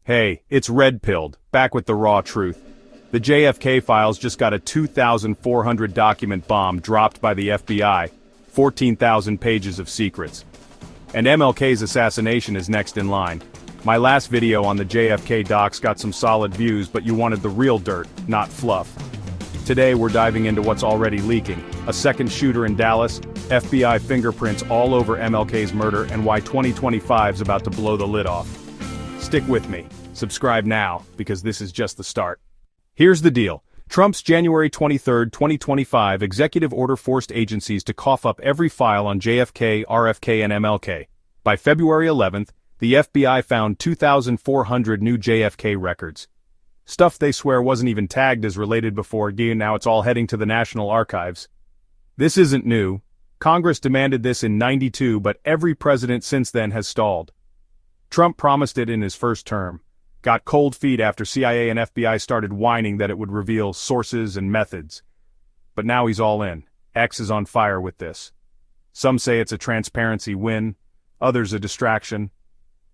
Hey, it's red-pilled, back with the raw truth. The JFK files just got a 2,400 document bomb dropped by the FBI, 14,000 pages of secrets. And MLK's assassination is next in line. My last video on the JFK docs got some solid views, but you wanted the real dirt, not fluff. Today we're diving into what's already leaking, a second shooter in Dallas, FBI fingerprints all over MLK's murder, and why 2025's about to blow the lid off. Stick with me. Subscribe now, because this is just the start. Here's the deal. Trump's January 23, 2025 executive order forced agencies to cough up every file on JFK, RFK, and MLK. By February 11th, the FBI found 2,400 new JFK records. Stuff they swear wasn't even tagged as related before, now it's all heading to the National Archives. This isn't new. Congress demanded this in '92, but every president since then has stalled. Trump promised it in his first term. Got cold feet after CIA and FBI started whining that it would reveal sources and methods. But now he's all in. X is on fire with this. Some say it's a transparency win, others a distraction.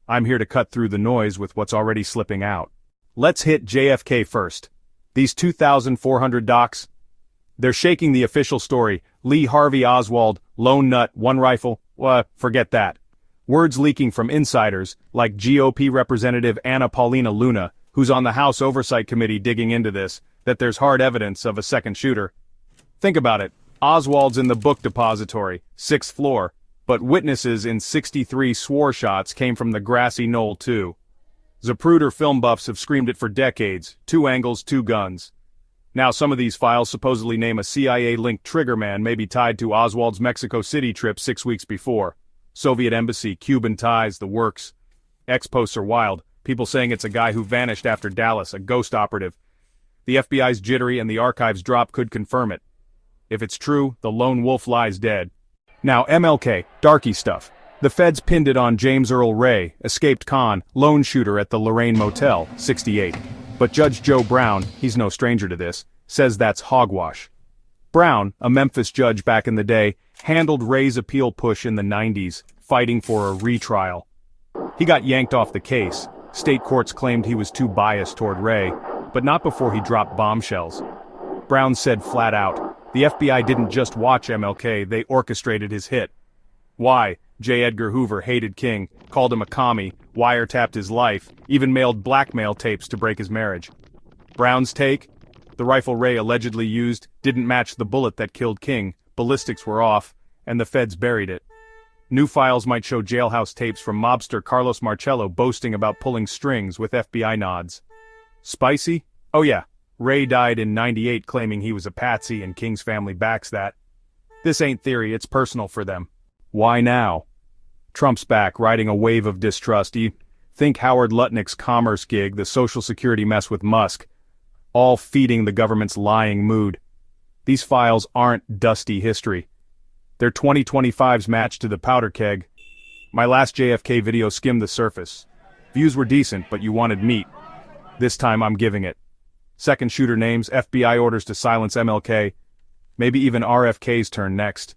I'm here to cut through the noise with what's already slipping out. Let's hit JFK first. These 2,400 docs, they're shaking the official story. Lee Harvey Oswald, lone nut, one rifle, forget that. Words leaking from insiders, like GOP Representative Anna Paulina Luna, who's on the House Oversight Committee digging into this, that there's hard evidence of a second shooter. Think about it. Oswald's in the book depository, 6th floor, but witnesses in 63 swore shots came from the grassy knoll too. Zapruder film buffs have screamed it for decades, 2 angles, 2 guns. Now some of these files supposedly name a CIA-linked triggerman maybe tied to Oswald's Mexico City trip 6 weeks before. Soviet embassy, Cuban ties, the works. X-posts are wild, people saying it's a guy who vanished after Dallas, a ghost operative. The FBI's jittery and the archives drop could confirm it. If it's true, the lone wolf lies dead. Now MLK, darky stuff. The feds pinned it on James Earl Ray, escaped con, lone shooter at the Lorraine Motel, 68. But Judge Joe Brown, he's no stranger to this, says that's hogwash. Brown, a Memphis judge back in the day, handled Ray's appeal push in the '90s, fighting for a retrial. He got yanked off the case. State courts claimed he was too biased toward Ray, but not before he dropped bombshells. Brown said flat out, the FBI didn't just watch MLK, they orchestrated his hit. Why? J. Edgar Hoover hated King, called him a commie, wiretapped his life, even mailed blackmail tapes to break his marriage. Brown's take? The rifle Ray allegedly used didn't match the bullet that killed King, ballistics were off, and the feds buried it. New files might show jailhouse tapes from mobster Carlos Marcello boasting about pulling strings with FBI nods. Spicy? Oh yeah, Ray died in '98 claiming he was a patsy and King's family backs that. This ain't theory, it's personal for them. Why now? Trump's back, riding a wave of distrust. Think Howard Lutnick's commerce gig, the Social Security mess with Musk. All feeding the government's lying mood. These files aren't dusty history. They're 2025's match to the powder keg. My last JFK video skimmed the surface. Views were decent, but you wanted meat. This time I'm giving it. Second shooter names, FBI orders to silence MLK. Maybe even RFK's turn next.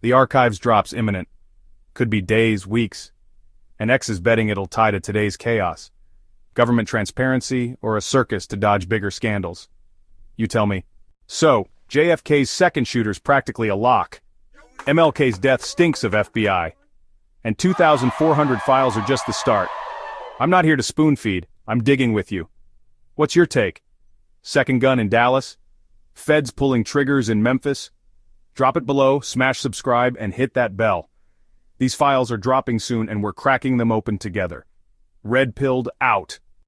The archives drop's imminent. Could be days, weeks. And X is betting it'll tie to today's chaos. Government transparency, or a circus to dodge bigger scandals? You tell me. So, JFK's second shooter's practically a lock. MLK's death stinks of FBI. And 2,400 files are just the start. I'm not here to spoon-feed, I'm digging with you. What's your take? Second gun in Dallas? Feds pulling triggers in Memphis? Drop it below, smash subscribe, and hit that bell. These files are dropping soon and we're cracking them open together. Red-pilled out.